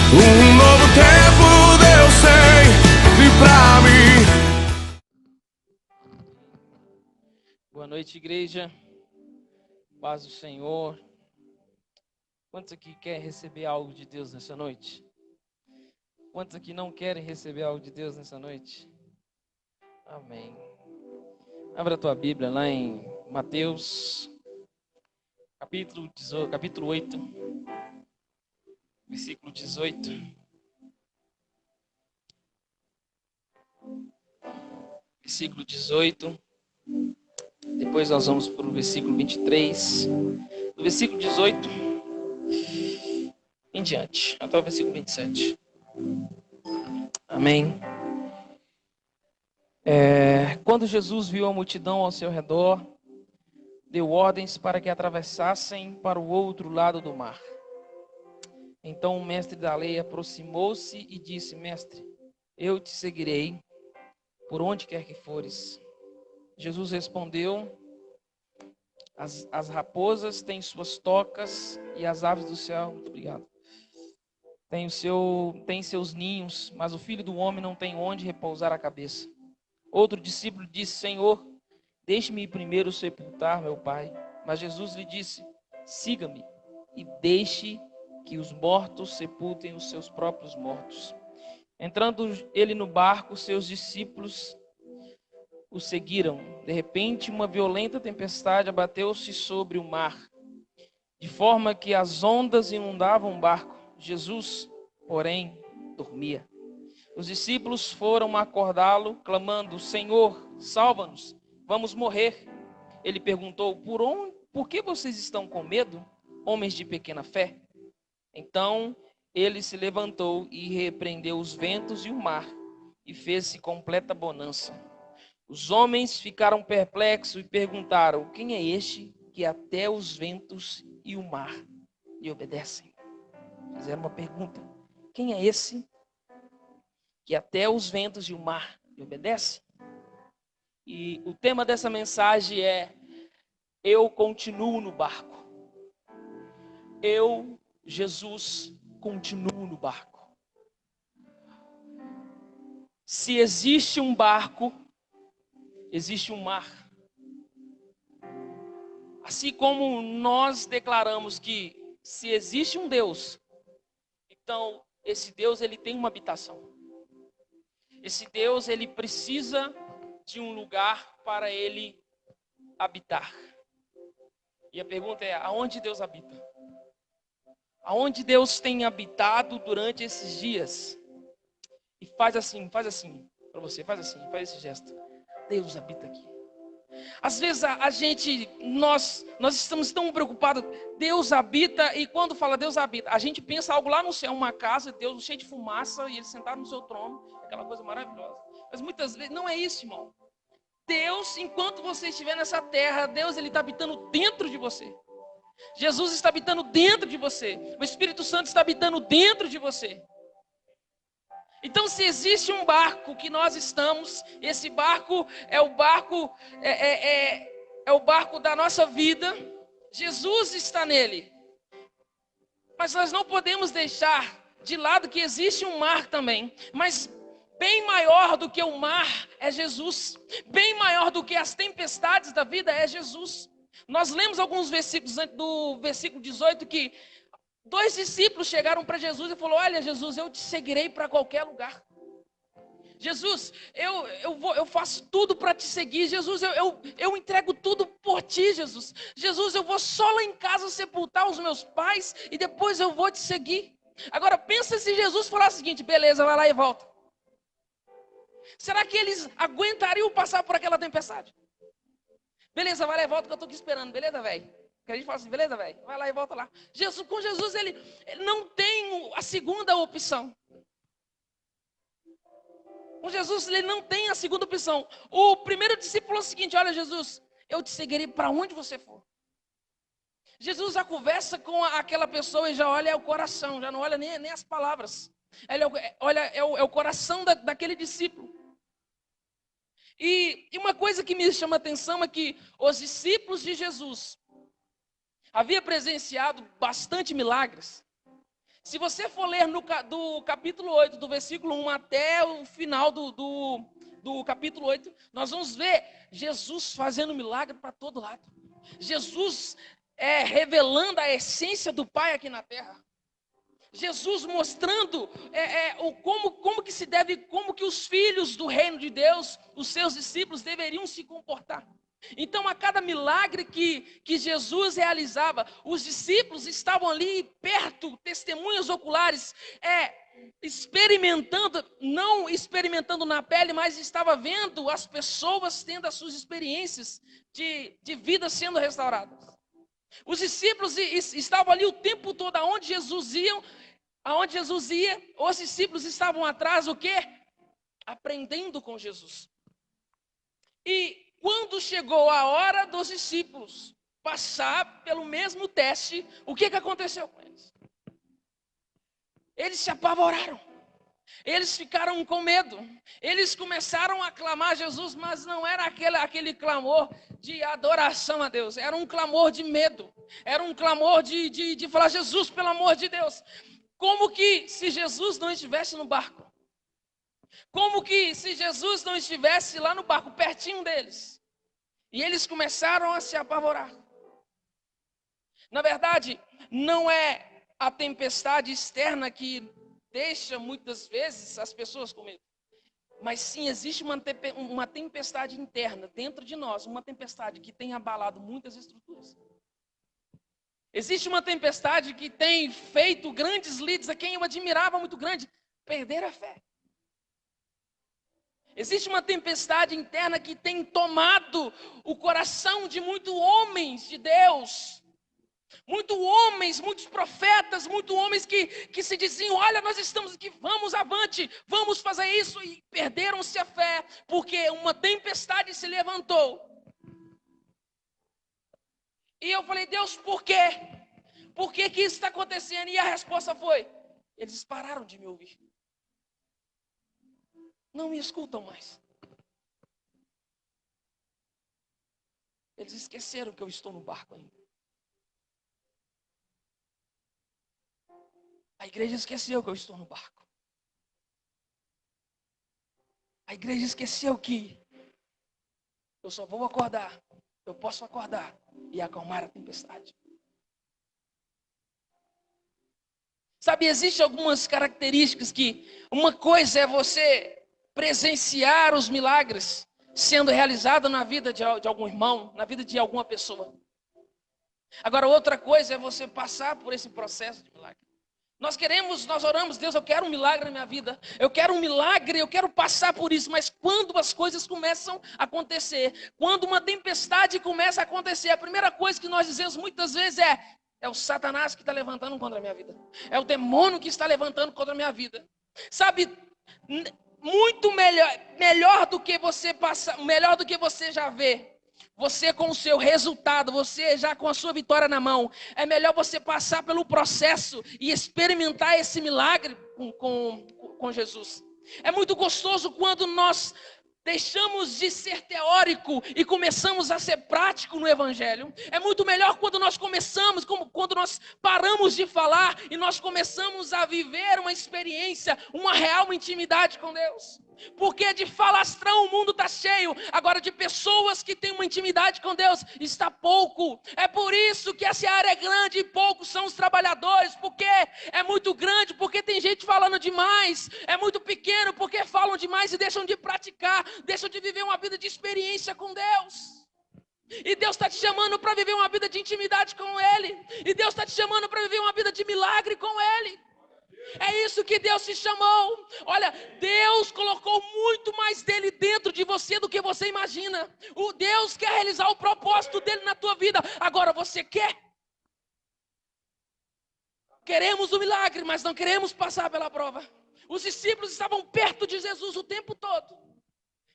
Um novo tempo Deus tem pra mim. Boa noite, igreja. Paz do Senhor. Quantos aqui querem receber algo de Deus nessa noite? Quantos aqui não querem receber algo de Deus nessa noite? Amém. Abra a tua Bíblia lá em Mateus, capítulo 8, versículo 18. Versículo 18. Depois nós vamos para o versículo 23. Do versículo 18 em diante, até o versículo 27. Amém. Quando Jesus viu a multidão ao seu redor, deu ordens para que atravessassem para o outro lado do mar. Então o mestre da lei aproximou-se e disse: Mestre, eu te seguirei por onde quer que fores. Jesus respondeu: As raposas têm suas tocas e as aves do céu, muito obrigado, têm seus ninhos, mas o Filho do Homem não tem onde repousar a cabeça. Outro discípulo disse: Senhor, deixe-me ir primeiro sepultar meu pai. Mas Jesus lhe disse: siga-me e deixe que os mortos sepultem os seus próprios mortos. Entrando ele no barco, seus discípulos o seguiram. De repente, uma violenta tempestade abateu-se sobre o mar, de forma que as ondas inundavam o barco. Jesus, porém, dormia. Os discípulos foram acordá-lo, clamando: Senhor, salva-nos, vamos morrer. Ele perguntou: por que vocês estão com medo, homens de pequena fé? Então ele se levantou e repreendeu os ventos e o mar, e fez-se completa bonança. Os homens ficaram perplexos e perguntaram: quem é este que até os ventos e o mar lhe obedecem? Fizeram uma pergunta: quem é esse que até os ventos e o mar lhe obedecem? E o tema dessa mensagem é: eu continuo no barco. Eu, Jesus, continuo no barco. Se existe um barco, existe um mar. Assim como nós declaramos que se existe um Deus, então esse Deus ele tem uma habitação. Esse Deus ele precisa de um lugar para ele habitar. E a pergunta é: aonde Deus habita? Aonde Deus tem habitado durante esses dias? E faz assim para você, faz esse gesto. Deus habita aqui. Às vezes nós estamos tão preocupados. Deus habita, e quando fala Deus habita, a gente pensa algo lá no céu, uma casa, Deus cheio de fumaça e ele sentado no seu trono, aquela coisa maravilhosa. Mas muitas vezes não é isso, irmão. Deus, enquanto você estiver nessa terra, Deus ele está habitando dentro de você. Jesus está habitando dentro de você. O Espírito Santo está habitando dentro de você. Então, se existe um barco que nós estamos, esse barco é o barco é o barco da nossa vida. Jesus está nele. Mas nós não podemos deixar de lado que existe um mar também. Mas bem maior do que o mar é Jesus. Bem maior do que as tempestades da vida é Jesus. Nós lemos alguns versículos antes do versículo 18 que 2 discípulos chegaram para Jesus e falaram: olha, Jesus, eu te seguirei para qualquer lugar. Jesus, eu faço tudo para te seguir. Jesus, eu entrego tudo por ti, Jesus. Jesus, eu vou só lá em casa sepultar os meus pais e depois eu vou te seguir. Agora pensa se Jesus falasse o seguinte: beleza, vai lá e volta. Será que eles aguentariam passar por aquela tempestade? Beleza, vai lá e volta que eu estou aqui esperando, beleza, velho? Que a gente fala assim: beleza, velho, vai lá e volta lá. Com Jesus ele não tem a segunda opção. Com Jesus ele não tem a segunda opção. O primeiro discípulo falou o seguinte: olha, Jesus, eu te seguirei para onde você for. Jesus já conversa com aquela pessoa e já olha o coração, já não olha nem as palavras. Ele olha, é o coração daquele discípulo. E uma coisa que me chama a atenção é que os discípulos de Jesus haviam presenciado bastante milagres. Se você for ler do capítulo 8, do versículo 1 até o final do capítulo 8, nós vamos ver Jesus fazendo milagre para todo lado. Jesus revelando a essência do Pai aqui na terra. Jesus mostrando como que os filhos do reino de Deus, os seus discípulos, deveriam se comportar. Então, a cada milagre que Jesus realizava, os discípulos estavam ali perto, testemunhas oculares, experimentando, não experimentando na pele, mas estava vendo as pessoas tendo as suas experiências de vida sendo restauradas. Os discípulos estavam ali o tempo todo, aonde Jesus ia, os discípulos estavam atrás, o quê? Aprendendo com Jesus. E quando chegou a hora dos discípulos passar pelo mesmo teste, o que aconteceu com eles? Eles se apavoraram. Eles ficaram com medo. Eles começaram a clamar Jesus, mas não era aquele clamor de adoração a Deus. Era um clamor de medo. Era um clamor de falar, Jesus, pelo amor de Deus. Como que se Jesus não estivesse no barco? Como que se Jesus não estivesse lá no barco, pertinho deles? E eles começaram a se apavorar. Na verdade, não é a tempestade externa que deixa muitas vezes as pessoas com medo. Mas sim, existe uma tempestade interna dentro de nós, uma tempestade que tem abalado muitas estruturas. Existe uma tempestade que tem feito grandes líderes, a quem eu admirava muito grande, perder a fé. Existe uma tempestade interna que tem tomado o coração de muitos homens de Deus. Muitos homens, muitos profetas, muitos homens que se diziam, olha, nós estamos aqui, vamos avante, vamos fazer isso. E perderam-se a fé, porque uma tempestade se levantou. E eu falei, Deus, por quê? Por que isso está acontecendo? E a resposta foi, eles pararam de me ouvir. Não me escutam mais. Eles esqueceram que eu estou no barco ainda. A igreja esqueceu que eu estou no barco. A igreja esqueceu que eu só vou acordar, eu posso acordar e acalmar a tempestade. Sabe, existem algumas características que uma coisa é você presenciar os milagres sendo realizados na vida de algum irmão, na vida de alguma pessoa. Agora, outra coisa é você passar por esse processo de milagre. Nós oramos, Deus, eu quero um milagre na minha vida. Eu quero um milagre, eu quero passar por isso. Mas quando as coisas começam a acontecer, quando uma tempestade começa a acontecer, a primeira coisa que nós dizemos muitas vezes é o Satanás que está levantando contra a minha vida. É o demônio que está levantando contra a minha vida. Sabe, muito melhor do que você passar, melhor do que você já vê. Você com o seu resultado, você já com a sua vitória na mão, é melhor você passar pelo processo e experimentar esse milagre com Jesus. É muito gostoso quando nós deixamos de ser teórico e começamos a ser prático no Evangelho. É muito melhor quando nós quando nós paramos de falar e nós começamos a viver uma experiência, uma real intimidade com Deus. Porque de falastrão o mundo está cheio, agora de pessoas que têm uma intimidade com Deus está pouco. É por isso que essa área é grande e poucos são os trabalhadores, porque é muito grande, porque tem gente falando demais, é muito pequeno, porque falam demais e deixam de praticar, deixam de viver uma vida de experiência com Deus. E Deus está te chamando para viver uma vida de intimidade com Ele, e Deus está te chamando para viver uma vida de milagre com Ele. É isso que Deus te chamou. Olha, Deus colocou muito mais dele dentro de você do que você imagina. O Deus quer realizar o propósito dele na tua vida. Agora você quer? Queremos o milagre, mas não queremos passar pela prova. Os discípulos estavam perto de Jesus o tempo todo.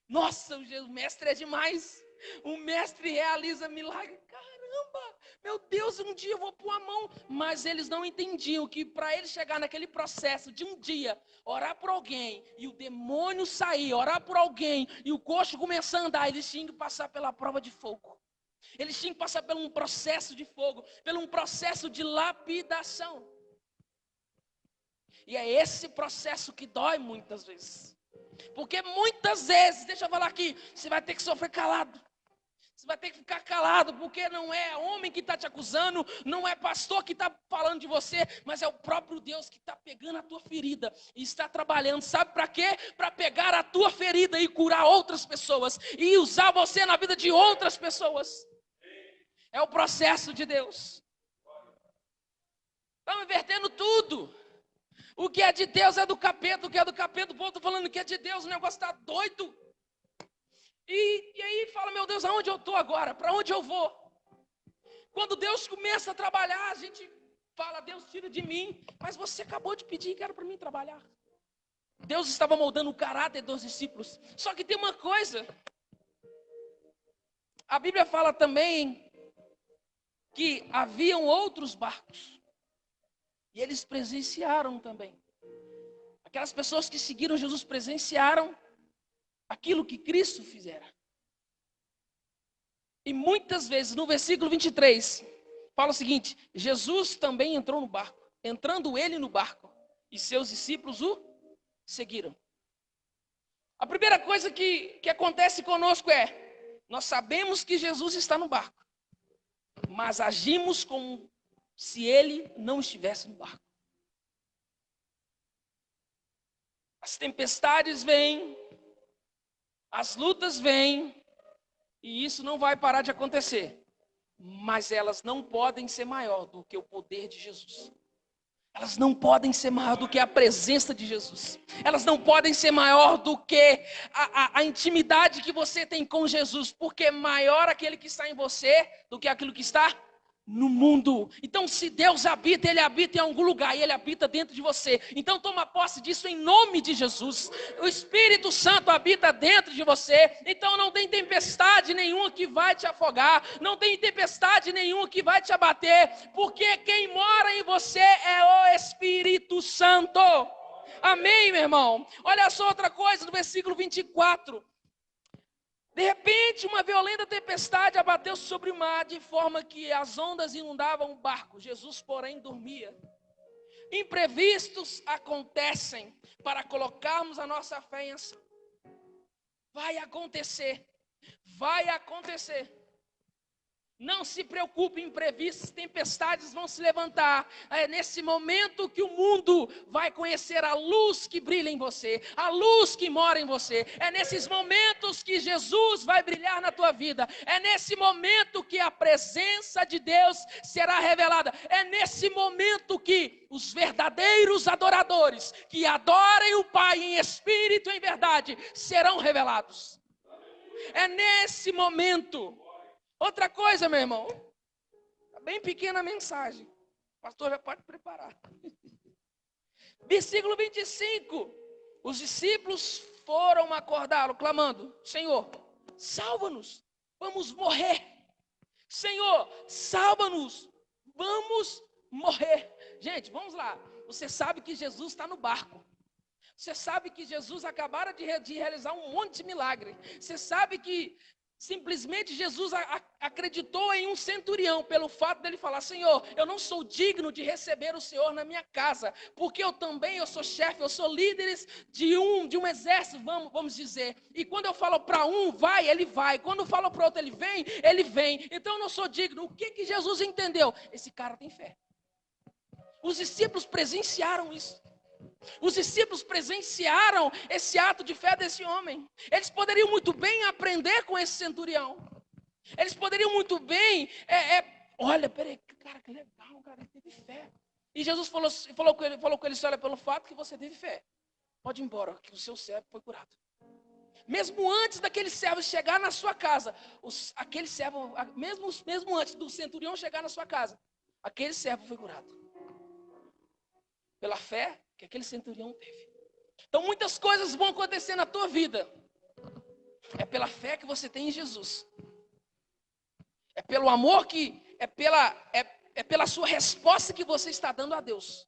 Nossa, o mestre é demais. O mestre realiza milagre. Caramba, meu Deus, um dia eu vou pôr a mão. Mas eles não entendiam que para ele chegar naquele processo de um dia, orar por alguém e o demônio sair, orar por alguém e o coxo começar a andar, eles tinham que passar pela prova de fogo. Eles tinham que passar por um processo de fogo, por um processo de lapidação. E é esse processo que dói muitas vezes. Porque muitas vezes, deixa eu falar aqui, você vai ter que sofrer calado. Você vai ter que ficar calado, porque não é homem que está te acusando, não é pastor que está falando de você, mas é o próprio Deus que está pegando a tua ferida e está trabalhando. Sabe para quê? Para pegar a tua ferida e curar outras pessoas e usar você na vida de outras pessoas. É o processo de Deus. Estamos invertendo tudo. O que é de Deus é do capeta, o que é do capeta, o povo está falando que é de Deus, o negócio está doido. E aí fala, meu Deus, aonde eu estou agora? Para onde eu vou? Quando Deus começa a trabalhar, a gente fala, Deus tira de mim. Mas você acabou de pedir que era para mim trabalhar. Deus estava moldando o caráter dos discípulos. Só que tem uma coisa. A Bíblia fala também que haviam outros barcos. E eles presenciaram também. Aquelas pessoas que seguiram Jesus presenciaram aquilo que Cristo fizera. E muitas vezes, no versículo 23, fala o seguinte: Jesus também entrou no barco. Entrando ele no barco, e seus discípulos o seguiram. A primeira coisa que acontece conosco é, nós sabemos que Jesus está no barco, mas agimos como se ele não estivesse no barco. As tempestades vêm, as lutas vêm, e isso não vai parar de acontecer. Mas elas não podem ser maior do que o poder de Jesus. Elas não podem ser maior do que a presença de Jesus. Elas não podem ser maior do que a intimidade que você tem com Jesus. Porque maior aquele que está em você do que aquilo que está no mundo. Então, se Deus habita, Ele habita em algum lugar e Ele habita dentro de você. Então, toma posse disso em nome de Jesus. O Espírito Santo habita dentro de você. Então, não tem tempestade nenhuma que vai te afogar. Não tem tempestade nenhuma que vai te abater. Porque quem mora em você é o Espírito Santo. Amém, meu irmão? Olha só outra coisa no versículo 24. De repente, uma violenta tempestade abateu sobre o mar, de forma que as ondas inundavam o barco. Jesus, porém, dormia. Imprevistos acontecem para colocarmos a nossa fé em ação. Vai acontecer. Vai acontecer. Não se preocupe, imprevistos, tempestades vão se levantar. É nesse momento que o mundo vai conhecer a luz que brilha em você, a luz que mora em você. É nesses momentos que Jesus vai brilhar na tua vida. É nesse momento que a presença de Deus será revelada. É nesse momento que os verdadeiros adoradores, que adorem o Pai em espírito e em verdade, serão revelados. É nesse momento. Outra coisa, meu irmão, está bem pequena a mensagem, o pastor já pode preparar. Versículo 25, os discípulos foram acordá-lo, clamando, Senhor, salva-nos, vamos morrer. Senhor, salva-nos, vamos morrer. Gente, vamos lá, você sabe que Jesus está no barco. Você sabe que Jesus acabara de realizar um monte de milagre. Você sabe que simplesmente Jesus acreditou em um centurião pelo fato dele falar, Senhor, eu não sou digno de receber o Senhor na minha casa, porque eu sou chefe, eu sou líder de um exército, vamos dizer. E quando eu falo para um, vai, ele vai. Quando eu falo para outro, ele vem. Então eu não sou digno. O que Jesus entendeu? Esse cara tem fé. Os discípulos presenciaram isso. Os discípulos presenciaram esse ato de fé desse homem. Eles poderiam muito bem aprender com esse centurião. Eles poderiam muito bem, olha, peraí, cara, que legal, cara, ele teve fé. E Jesus falou com ele, olha, pelo fato que você teve fé, pode ir embora, que o seu servo foi curado. Mesmo antes daquele servo chegar na sua casa, aquele servo, mesmo antes do centurião chegar na sua casa, aquele servo foi curado. Pela fé que aquele centurião teve. Então muitas coisas vão acontecer na tua vida. É pela fé que você tem em Jesus. É pelo amor é pela sua resposta que você está dando a Deus.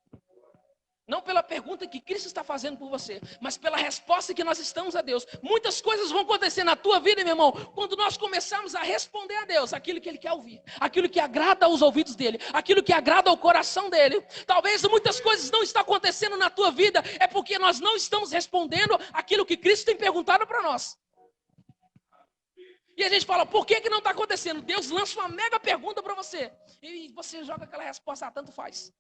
Não pela pergunta que Cristo está fazendo por você, mas pela resposta que nós estamos a Deus. Muitas coisas vão acontecer na tua vida, meu irmão, quando nós começarmos a responder a Deus aquilo que Ele quer ouvir, aquilo que agrada aos ouvidos dEle, aquilo que agrada ao coração dEle. Talvez muitas coisas não estão acontecendo na tua vida, é porque nós não estamos respondendo aquilo que Cristo tem perguntado para nós. E a gente fala, por que não está acontecendo? Deus lança uma mega pergunta para você, e você joga aquela resposta, tanto faz.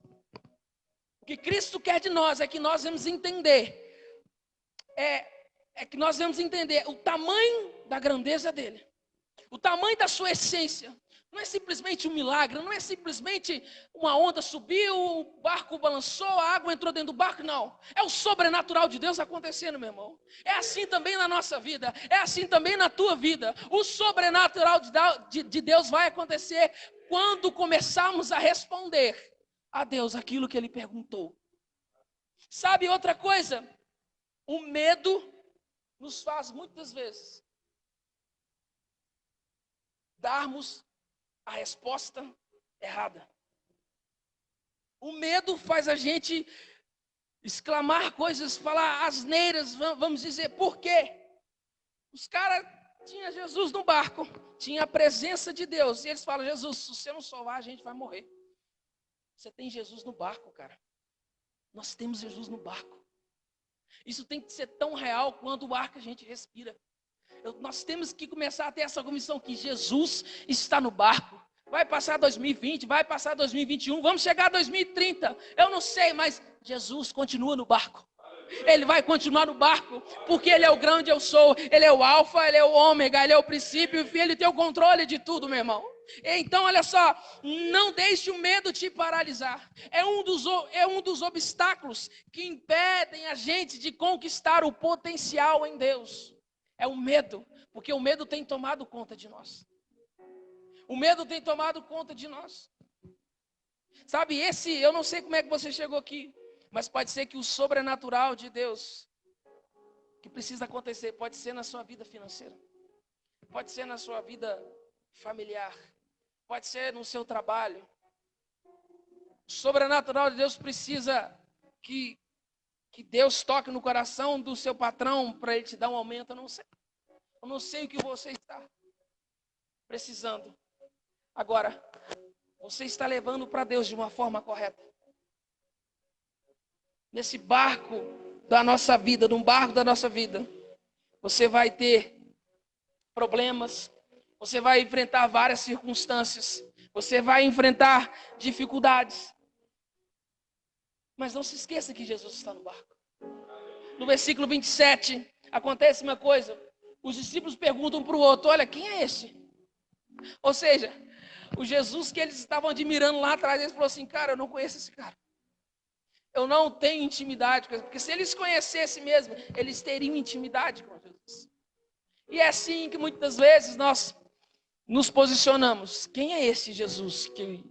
O que Cristo quer de nós é que nós vamos entender, que nós vamos entender o tamanho da grandeza dele, o tamanho da sua essência. Não é simplesmente um milagre, não é simplesmente uma onda subiu, o barco balançou, a água entrou dentro do barco, não. É o sobrenatural de Deus acontecendo, meu irmão. É assim também na nossa vida, é assim também na tua vida. O sobrenatural de Deus vai acontecer quando começarmos a responder a Deus aquilo que Ele perguntou. Sabe outra coisa? O medo nos faz muitas vezes darmos a resposta errada. O medo faz a gente exclamar coisas, falar asneiras, vamos dizer, por quê? Os caras tinham Jesus no barco, tinha a presença de Deus, e eles falam, Jesus, se você não salvar, a gente vai morrer. Você tem Jesus no barco, cara. Nós temos Jesus no barco. Isso tem que ser tão real quanto o ar que a gente respira. Nós temos que começar a ter essa comissão que Jesus está no barco. Vai passar 2020, vai passar 2021, vamos chegar a 2030. Eu não sei, mas Jesus continua no barco. Ele vai continuar no barco, porque Ele é o grande eu sou. Ele é o alfa, Ele é o ômega, Ele é o princípio e o fim. Ele tem o controle de tudo, meu irmão. Então, olha só, não deixe o medo te paralisar. É um dos obstáculos que impedem a gente de conquistar o potencial em Deus. É o medo, porque o medo tem tomado conta de nós. O medo tem tomado conta de nós. Sabe, eu não sei como é que você chegou aqui, mas pode ser que o sobrenatural de Deus que precisa acontecer, pode ser na sua vida financeira, pode ser na sua vida familiar, pode ser no seu trabalho. O sobrenatural de Deus precisa que Deus toque no coração do seu patrão para ele te dar um aumento. Eu não sei o que você está precisando. Agora, você está levando para Deus de uma forma correta. Nesse barco da nossa vida, num barco da nossa vida, você vai ter problemas, você vai enfrentar várias circunstâncias, você vai enfrentar dificuldades. Mas não se esqueça que Jesus está no barco. No versículo 27, acontece uma coisa. Os discípulos perguntam para o outro, olha, quem é esse? Ou seja, o Jesus que eles estavam admirando lá atrás, eles falaram assim, cara, eu não conheço esse cara. Eu não tenho intimidade com ele. Porque se eles conhecessem mesmo, eles teriam intimidade com Jesus. E é assim que muitas vezes nós nos posicionamos. Quem é esse Jesus que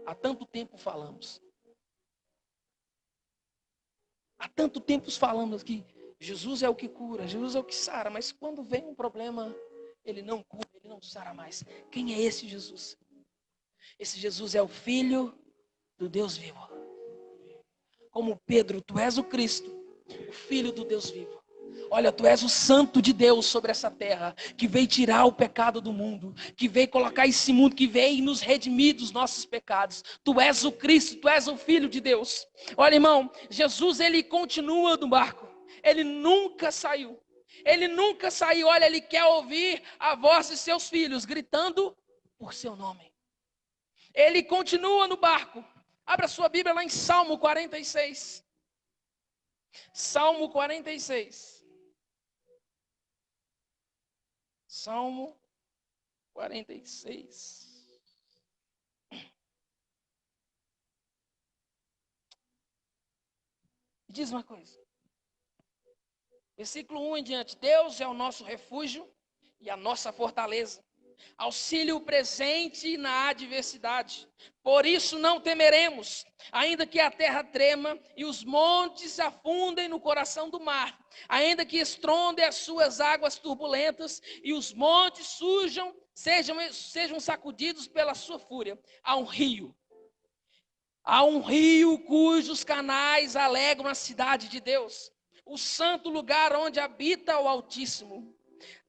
há tanto tempo falamos? Há tanto tempo falamos que Jesus é o que cura, Jesus é o que sara, mas quando vem um problema, Ele não cura, Ele não sara mais. Quem é esse Jesus? Esse Jesus é o Filho do Deus vivo. Como Pedro, tu és o Cristo, o Filho do Deus vivo. Olha, tu és o Santo de Deus sobre essa terra, que veio tirar o pecado do mundo, que veio colocar esse mundo, que veio nos redimir dos nossos pecados. Tu és o Cristo, tu és o Filho de Deus. Olha, irmão, Jesus, ele continua no barco. Ele nunca saiu. Ele nunca saiu. Olha, ele quer ouvir a voz de seus filhos gritando por seu nome. Ele continua no barco. Abra sua Bíblia lá em Salmo 46. Salmo 46. Salmo 46. Diz uma coisa. Versículo 1 em diante. Deus é o nosso refúgio e a nossa fortaleza. Auxílio presente na adversidade. Por isso não temeremos, ainda que a terra trema e os montes afundem no coração do mar, ainda que estrondem as suas águas turbulentas e os montes sejam sacudidos pela sua fúria. Há um rio Há um rio cujos canais alegram a cidade de Deus, o santo lugar onde habita o Altíssimo.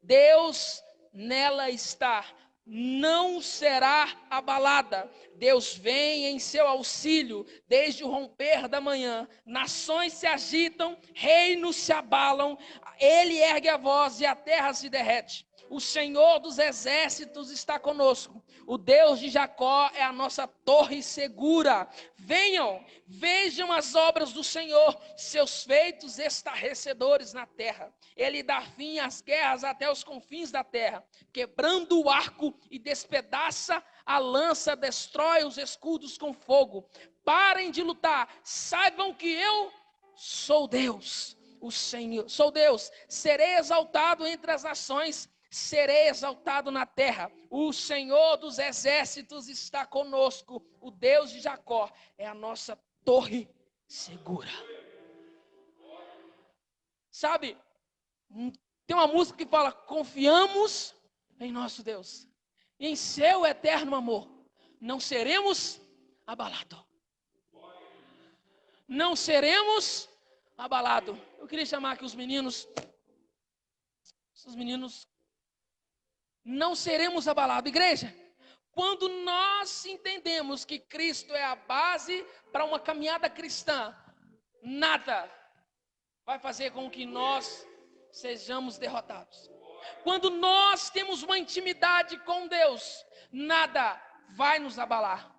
Deus nela está, não será abalada. Deus vem em seu auxílio desde o romper da manhã. Nações se agitam, reinos se abalam. Ele ergue a voz e a terra se derrete. O Senhor dos exércitos está conosco. O Deus de Jacó é a nossa torre segura. Venham, vejam as obras do Senhor, seus feitos estarrecedores na terra. Ele dá fim às guerras até os confins da terra, quebrando o arco e despedaça a lança, destrói os escudos com fogo. Parem de lutar, saibam que eu sou Deus, o Senhor, sou Deus, serei exaltado entre as nações, serei exaltado na terra. O Senhor dos exércitos está conosco. O Deus de Jacó é a nossa torre segura. Sabe, tem uma música que fala: confiamos em nosso Deus, em seu eterno amor não seremos abalados. Não seremos abalados. Eu queria chamar aqui os meninos. Não seremos abalados. Igreja, quando nós entendemos que Cristo é a base para uma caminhada cristã, nada vai fazer com que nós sejamos derrotados. Quando nós temos uma intimidade com Deus, nada vai nos abalar.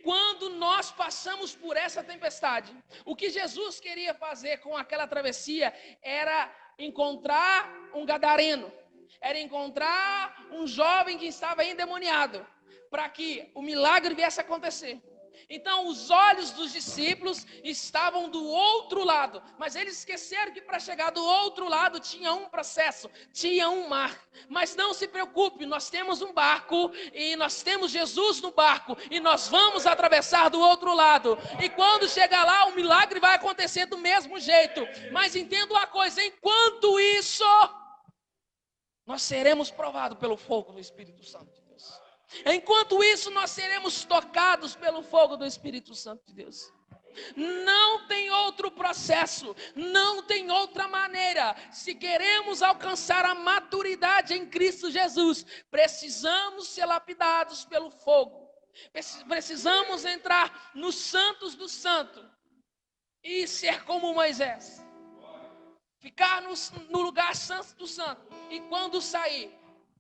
Quando nós passamos por essa tempestade, o que Jesus queria fazer com aquela travessia era encontrar um gadareno, era encontrar um jovem que estava endemoniado, para que o milagre viesse a acontecer. Então os olhos dos discípulos estavam do outro lado, mas eles esqueceram que para chegar do outro lado tinha um processo, tinha um mar. Mas não se preocupe, nós temos um barco e nós temos Jesus no barco e nós vamos atravessar do outro lado. E quando chegar lá, o milagre vai acontecer do mesmo jeito. Mas entenda uma coisa, enquanto isso, nós seremos provados pelo fogo do Espírito Santo de Deus. Enquanto isso, nós seremos tocados pelo fogo do Espírito Santo de Deus. Não tem outro processo, não tem outra maneira. Se queremos alcançar a maturidade em Cristo Jesus, precisamos ser lapidados pelo fogo. Precisamos entrar nos santos do santo e ser como Moisés. Ficar no lugar santo do santo. E quando sair,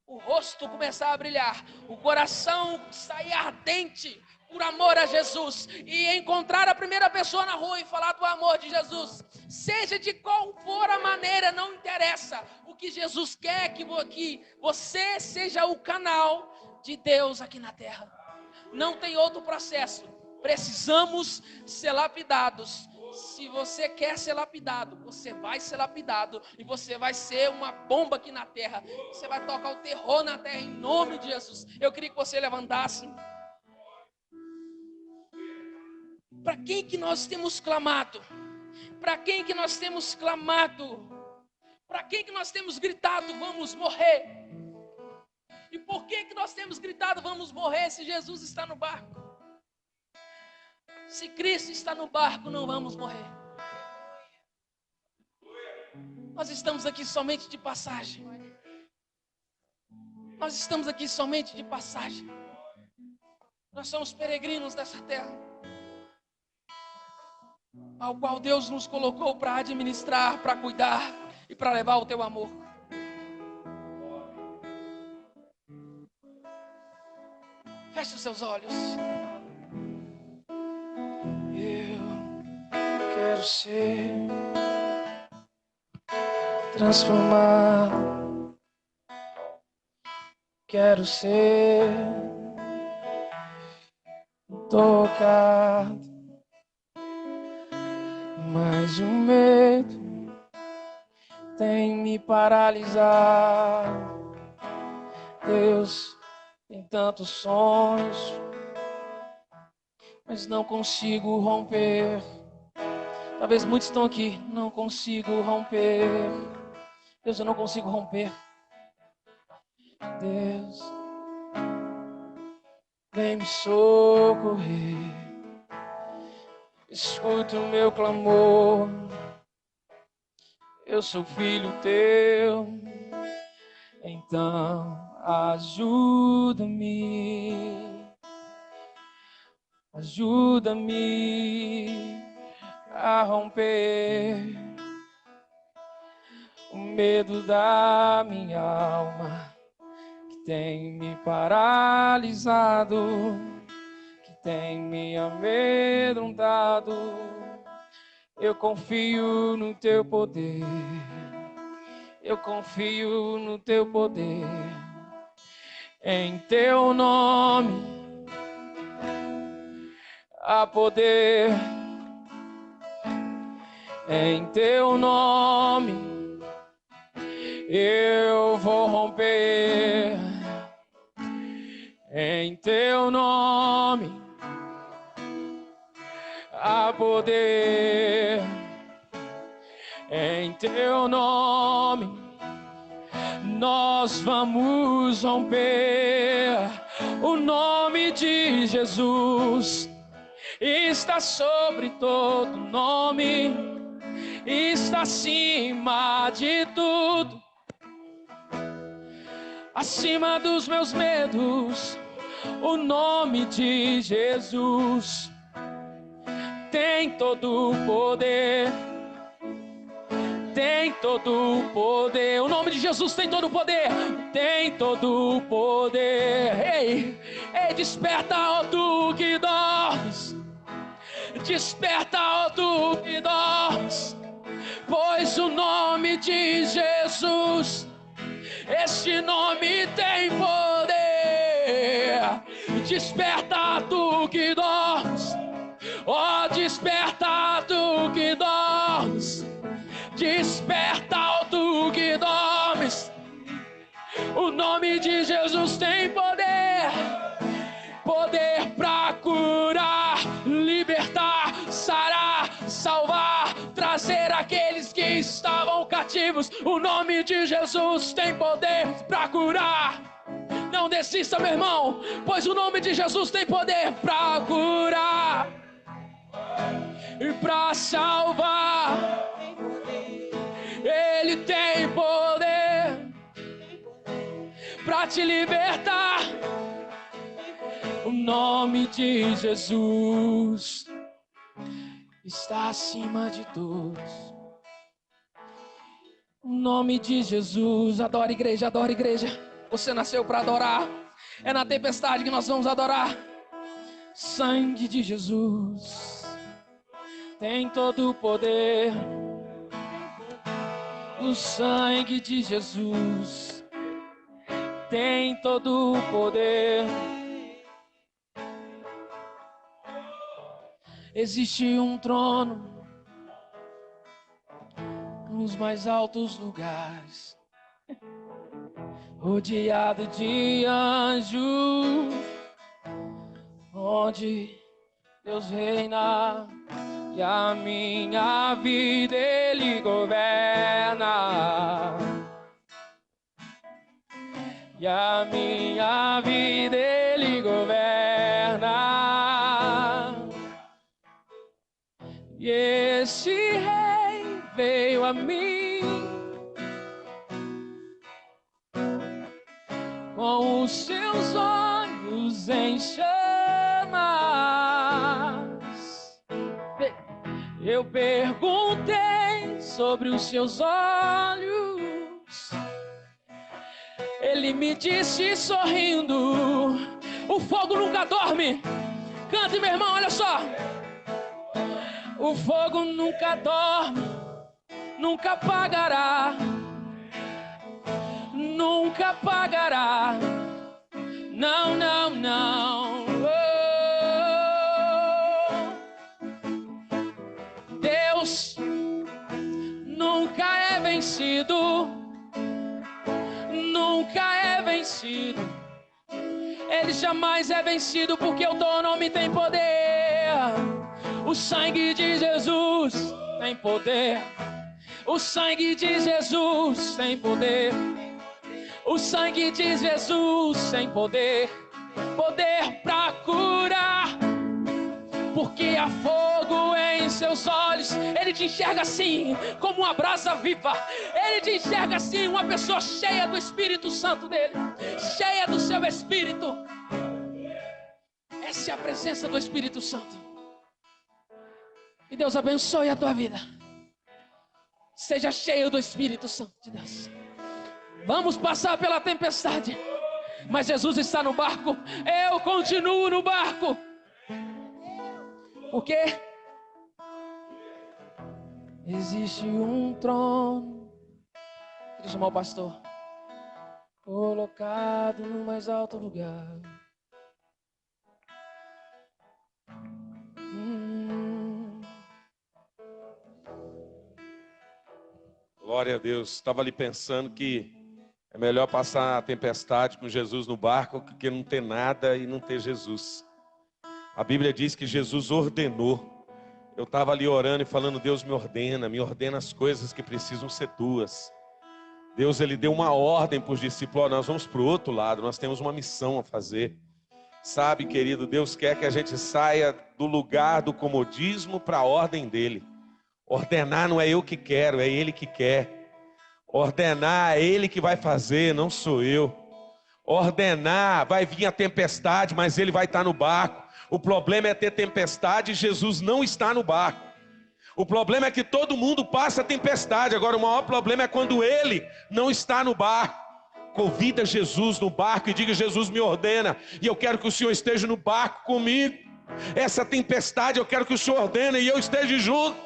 o rosto começar a brilhar, o coração sair ardente por amor a Jesus, e encontrar a primeira pessoa na rua e falar do amor de Jesus, seja de qual for a maneira, não interessa. O que Jesus quer é que você seja o canal de Deus aqui na terra. Não tem outro processo. Precisamos ser lapidados. Se você quer ser lapidado, você vai ser lapidado e você vai ser uma bomba aqui na terra. Você vai tocar o terror na terra em nome de Jesus. Eu queria que você levantasse. Para quem que nós temos clamado? Para quem que nós temos clamado? Para quem que nós temos gritado, vamos morrer? E por que nós temos gritado, vamos morrer, se Jesus está no barco? Se Cristo está no barco, não vamos morrer. Nós estamos aqui somente de passagem. Nós estamos aqui somente de passagem. Nós somos peregrinos dessa terra, ao qual Deus nos colocou para administrar, para cuidar e para levar o teu amor. Feche os seus olhos. Quero ser transformado, quero ser tocado, mas o medo tem me paralisado. Deus, tem tantos sonhos, mas não consigo romper. Talvez muitos estão aqui, não consigo romper. Deus, eu não consigo romper. Deus, vem me socorrer. escuta o meu clamor. Eu sou filho teu, então ajuda-me, ajuda-me a romper o medo da minha alma que tem me paralisado, que tem me amedrontado. Eu confio no teu poder, eu confio no teu poder, em teu nome há poder, em teu nome eu vou romper, em teu nome há poder, em teu nome nós vamos romper. O nome de Jesus está sobre todo nome, está acima de tudo, acima dos meus medos. O nome de Jesus tem todo o poder, tem todo o poder. O nome de Jesus tem todo o poder, tem todo o poder. Ei, ei, desperta, ó tu que dormes, desperta, ó tu que dormes, pois o nome de Jesus, este nome tem poder. Desperta, tu que dormes, ó, desperta, tu que dormes, desperta, ó, tu que dormes. O nome de Jesus tem poder, poder para curar, libertar, sarar, salvar, trazer aqueles que estavam cativos. O nome de Jesus tem poder para curar. Não desista, meu irmão, pois o nome de Jesus tem poder para curar e para salvar. Ele tem poder para te libertar. O nome de Jesus está acima de todos. O nome de Jesus. Adora, igreja, adora, igreja. Você nasceu para adorar. É na tempestade que nós vamos adorar. Sangue de Jesus tem todo o poder. O sangue de Jesus tem todo o poder. Existe um trono nos mais altos lugares, rodeado de anjos, onde Deus reina e a minha vida Ele governa. E a minha vida Ele governa. E esse rei veio a mim com os seus olhos em chamas. Eu perguntei sobre os seus olhos. Ele me disse sorrindo: o fogo nunca dorme. Cante, meu irmão, olha só. O fogo nunca dorme, nunca apagará, nunca apagará. Não, não, não. Oh. Deus nunca é vencido, nunca é vencido. Ele jamais é vencido, porque o teu nome tem poder. O sangue de Jesus tem poder. O sangue de Jesus tem poder. O sangue de Jesus tem poder. Poder para curar, porque há fogo em seus olhos. Ele te enxerga assim, como uma brasa viva. Ele te enxerga assim, uma pessoa cheia do Espírito Santo dele, cheia do seu Espírito. Essa é a presença do Espírito Santo. E Deus abençoe a tua vida. Seja cheio do Espírito Santo de Deus. Vamos passar pela tempestade, mas Jesus está no barco. Eu continuo no barco. Por quê? Existe um trono. Queria chamar o pastor. Colocado no mais alto lugar. Glória a Deus. Estava ali pensando que é melhor passar a tempestade com Jesus no barco do que não ter nada e não ter Jesus. A Bíblia diz que Jesus ordenou. Eu estava ali orando e falando, Deus me ordena as coisas que precisam ser tuas. Deus, Ele deu uma ordem para os discípulos, nós vamos para o outro lado, nós temos uma missão a fazer. Sabe, querido, Deus quer que a gente saia do lugar do comodismo para a ordem dEle. Ordenar não é eu que quero, é Ele que quer. Ordenar é Ele que vai fazer, não sou eu. Ordenar, vai vir a tempestade, mas Ele vai estar no barco. O problema é ter tempestade e Jesus não está no barco. O problema é que todo mundo passa a tempestade. Agora o maior problema é quando Ele não está no barco. Convida Jesus no barco e diga, Jesus me ordena. E eu quero que o Senhor esteja no barco comigo. Essa tempestade eu quero que o Senhor ordene e eu esteja junto.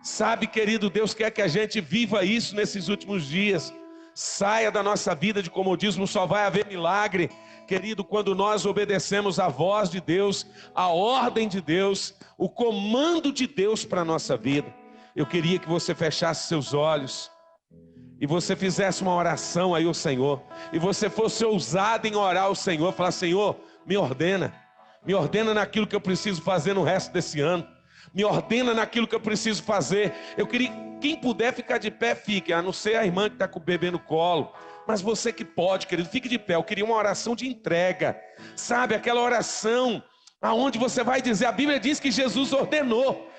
Sabe, querido, Deus quer que a gente viva isso nesses últimos dias. Saia da nossa vida de comodismo, só vai haver milagre, querido, quando nós obedecemos a voz de Deus, a ordem de Deus, o comando de Deus para a nossa vida. Eu queria que você fechasse seus olhos e você fizesse uma oração aí ao Senhor, e você fosse ousado em orar ao Senhor, falar, Senhor, me ordena naquilo que eu preciso fazer no resto desse ano. Me ordena naquilo que eu preciso fazer. Eu queria, quem puder ficar de pé, fique. A não ser a irmã que está com o bebê no colo. Mas você que pode, querido, fique de pé. Eu queria uma oração de entrega. Sabe, aquela oração aonde você vai dizer, a Bíblia diz que Jesus ordenou.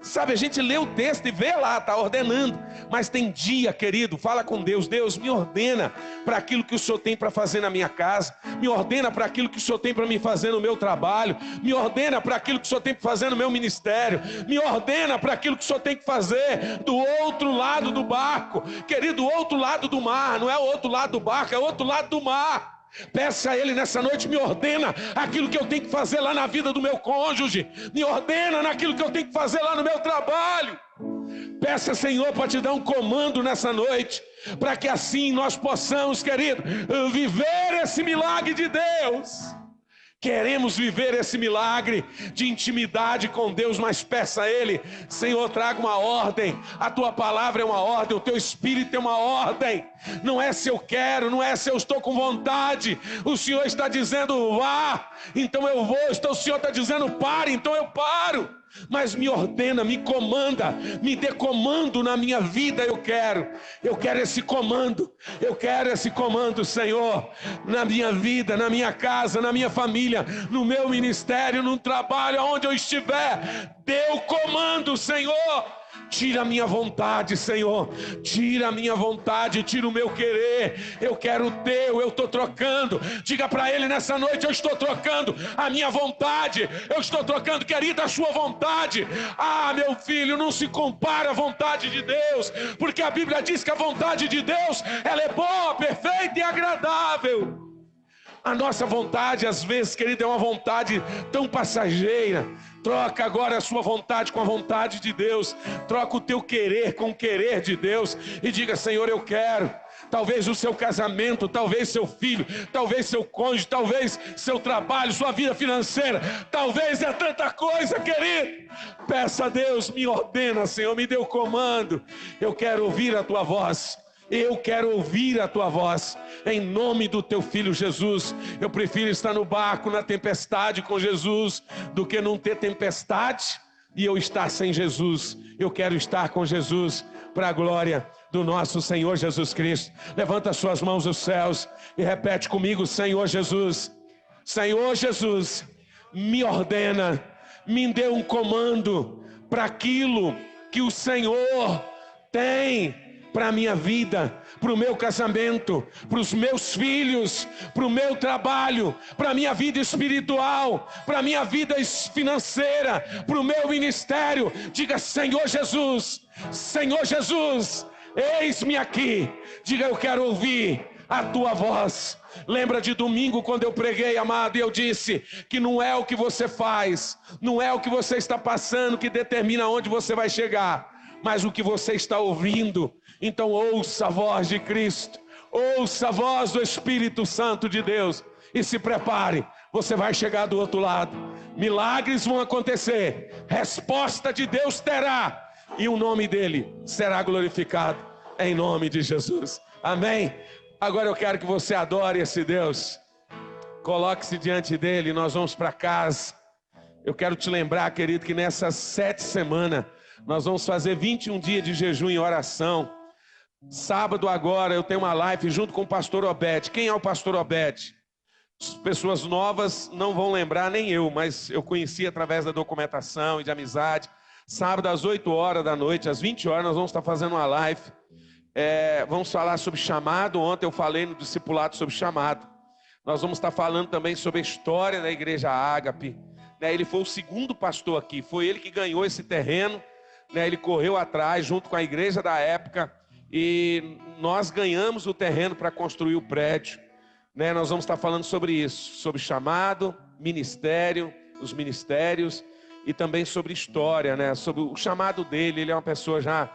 Sabe, a gente lê o texto e vê lá, está ordenando. Mas tem dia, querido, fala com Deus. Deus, me ordena para aquilo que o Senhor tem para fazer na minha casa. Me ordena para aquilo que o Senhor tem para me fazer no meu trabalho. Me ordena para aquilo que o Senhor tem para fazer no meu ministério. Me ordena para aquilo que o Senhor tem que fazer do outro lado do barco. Querido, o outro lado do mar. Não é o outro lado do barco, é o outro lado do mar. Peça a Ele nessa noite, me ordena aquilo que eu tenho que fazer lá na vida do meu cônjuge. Me ordena naquilo que eu tenho que fazer lá no meu trabalho. Peça, Senhor, para te dar um comando nessa noite, para que assim nós possamos, querido, viver esse milagre de Deus. Queremos viver esse milagre de intimidade com Deus, mas peça a Ele, Senhor, traga uma ordem. A Tua palavra é uma ordem, o Teu Espírito é uma ordem. Não é se eu quero, não é se eu estou com vontade. O Senhor está dizendo vá, então eu vou. O Senhor está dizendo pare, então eu paro. Mas me ordena, me comanda, me dê comando na minha vida. Eu quero esse comando. Eu quero esse comando, Senhor, na minha vida, na minha casa, na minha família, no meu ministério, no trabalho, aonde eu estiver. Dê o comando, Senhor. Tira a minha vontade, Senhor. Tira a minha vontade, tira o meu querer. Eu quero o Teu, eu estou trocando. Diga para Ele nessa noite, eu estou trocando a minha vontade. Eu estou trocando, querida, a sua vontade. Ah, meu filho, não se compara à vontade de Deus, porque a Bíblia diz que a vontade de Deus, ela é boa, perfeita e agradável. A nossa vontade, às vezes, querido, é uma vontade tão passageira. Troca agora a sua vontade com a vontade de Deus. Troca o teu querer com o querer de Deus. E diga, Senhor, eu quero. Talvez o seu casamento, talvez seu filho, talvez seu cônjuge, talvez seu trabalho, sua vida financeira. Talvez é tanta coisa, querido. Peça a Deus, me ordena, Senhor, me dê o comando. Eu quero ouvir a Tua voz. Eu quero ouvir a Tua voz, em nome do Teu Filho Jesus. Eu prefiro estar no barco, na tempestade com Jesus, do que não ter tempestade e eu estar sem Jesus. Eu quero estar com Jesus, para a glória do nosso Senhor Jesus Cristo. Levanta as suas mãos aos céus e repete comigo, Senhor Jesus, Senhor Jesus, me ordena me dê um comando para aquilo que o Senhor tem para a minha vida, para o meu casamento, para os meus filhos, para o meu trabalho, para a minha vida espiritual, para a minha vida financeira, para o meu ministério. Diga: Senhor Jesus, eis-me aqui. Diga: eu quero ouvir a tua voz. Lembra de domingo quando eu preguei, amado, e eu disse que não é o que você faz, não é o que você está passando que determina onde você vai chegar, mas o que você está ouvindo. Então ouça a voz de Cristo, ouça a voz do Espírito Santo de Deus e se prepare, você vai chegar do outro lado. Milagres vão acontecer, resposta de Deus terá, e o nome dele será glorificado, em nome de Jesus. Amém? Agora eu quero que você adore esse Deus. Coloque-se diante dele, nós vamos para casa. Eu quero te lembrar, querido, que nessas 7 semanas nós vamos fazer 21 dias de jejum e oração. Sábado agora eu tenho uma live junto com o pastor Obed. Quem é o pastor Obed? As pessoas novas não vão lembrar, nem eu, mas eu conheci através da documentação e de amizade. Sábado às 8 horas da noite, às 20 horas, nós vamos estar fazendo uma live. Vamos falar sobre chamado. Ontem eu falei no discipulado sobre chamado. Nós vamos estar falando também sobre a história da igreja Ágape. Ele foi o segundo pastor aqui, foi ele que ganhou esse terreno. Ele correu atrás junto com a igreja da época e nós ganhamos o terreno para construir o prédio. Nós vamos estar falando sobre isso, sobre chamado, ministério, os ministérios e também sobre história, sobre o chamado dele. Ele é uma pessoa já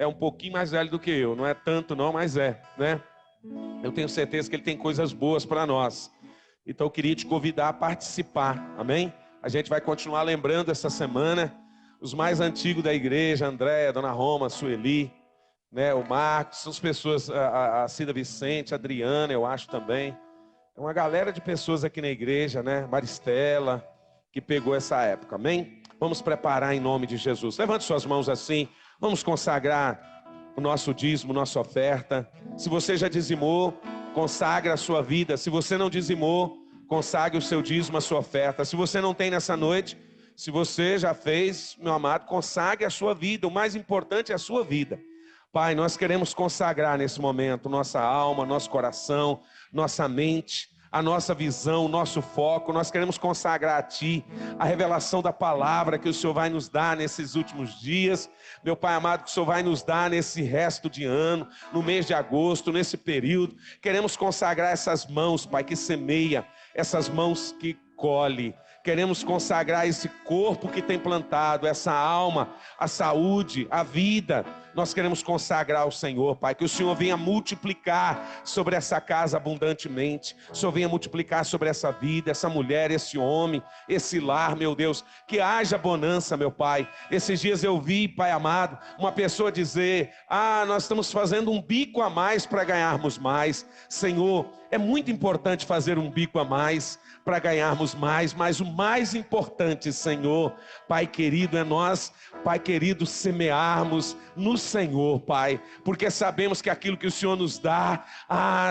um pouquinho mais velho do que eu, não é tanto não, mas eu tenho certeza que ele tem coisas boas para nós. Então eu queria te convidar a participar, amém? A gente vai continuar lembrando essa semana os mais antigos da igreja, André, Dona Roma, Sueli, o Marcos, são as pessoas, a Cida Vicente, a Adriana, eu acho também. É uma galera de pessoas aqui na igreja, Maristela, que pegou essa época, amém? Vamos preparar em nome de Jesus. Levante suas mãos assim, vamos consagrar o nosso dízimo, nossa oferta. Se você já dizimou, consagra a sua vida. Se você não dizimou, consagre o seu dízimo, a sua oferta. Se você não tem nessa noite, se você já fez, meu amado, consagre a sua vida. O mais importante é a sua vida. Pai, nós queremos consagrar nesse momento nossa alma, nosso coração, nossa mente, a nossa visão, o nosso foco. Nós queremos consagrar a Ti a revelação da palavra que o Senhor vai nos dar nesses últimos dias. Meu Pai amado, que o Senhor vai nos dar nesse resto de ano, no mês de agosto, nesse período. Queremos consagrar essas mãos, Pai, que semeia, essas mãos que colhe. Queremos consagrar esse corpo que tem plantado, essa alma, a saúde, a vida. Nós queremos consagrar ao Senhor, Pai, que o Senhor venha multiplicar sobre essa casa abundantemente. O Senhor venha multiplicar sobre essa vida, essa mulher, esse homem, esse lar, meu Deus. Que haja bonança, meu Pai. Esses dias eu vi, Pai amado, uma pessoa dizer: nós estamos fazendo um bico a mais para ganharmos mais. Senhor, é muito importante fazer um bico a mais para ganharmos mais, mas o mais importante, Senhor, Pai querido, é nós, Pai querido, semearmos no Senhor, Pai, porque sabemos que aquilo que o Senhor nos dá,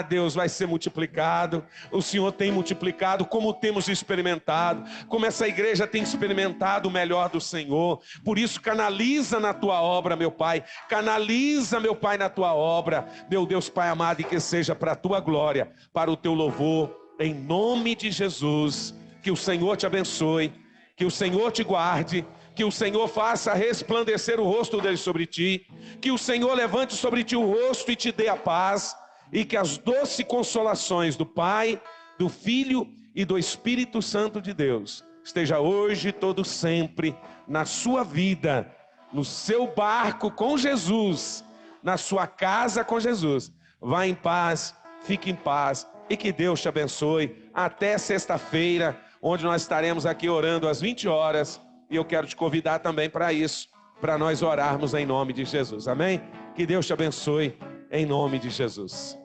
Deus, vai ser multiplicado. O Senhor tem multiplicado, como temos experimentado, como essa igreja tem experimentado o melhor do Senhor. Por isso, canaliza na Tua obra, meu Pai, canaliza, meu Pai, na Tua obra, meu Deus, Pai amado, e que seja para a Tua glória, para o Teu louvor, em nome de Jesus. Que o Senhor te abençoe, que o Senhor te guarde, que o Senhor faça resplandecer o rosto dele sobre ti, que o Senhor levante sobre ti o rosto e te dê a paz, e que as doces consolações do Pai, do Filho e do Espírito Santo de Deus esteja hoje e todo sempre na sua vida, no seu barco com Jesus, na sua casa com Jesus. Vá em paz, fique em paz e que Deus te abençoe. Até sexta-feira, onde nós estaremos aqui orando às 20 horas. E eu quero te convidar também para isso, para nós orarmos em nome de Jesus. Amém? Que Deus te abençoe em nome de Jesus.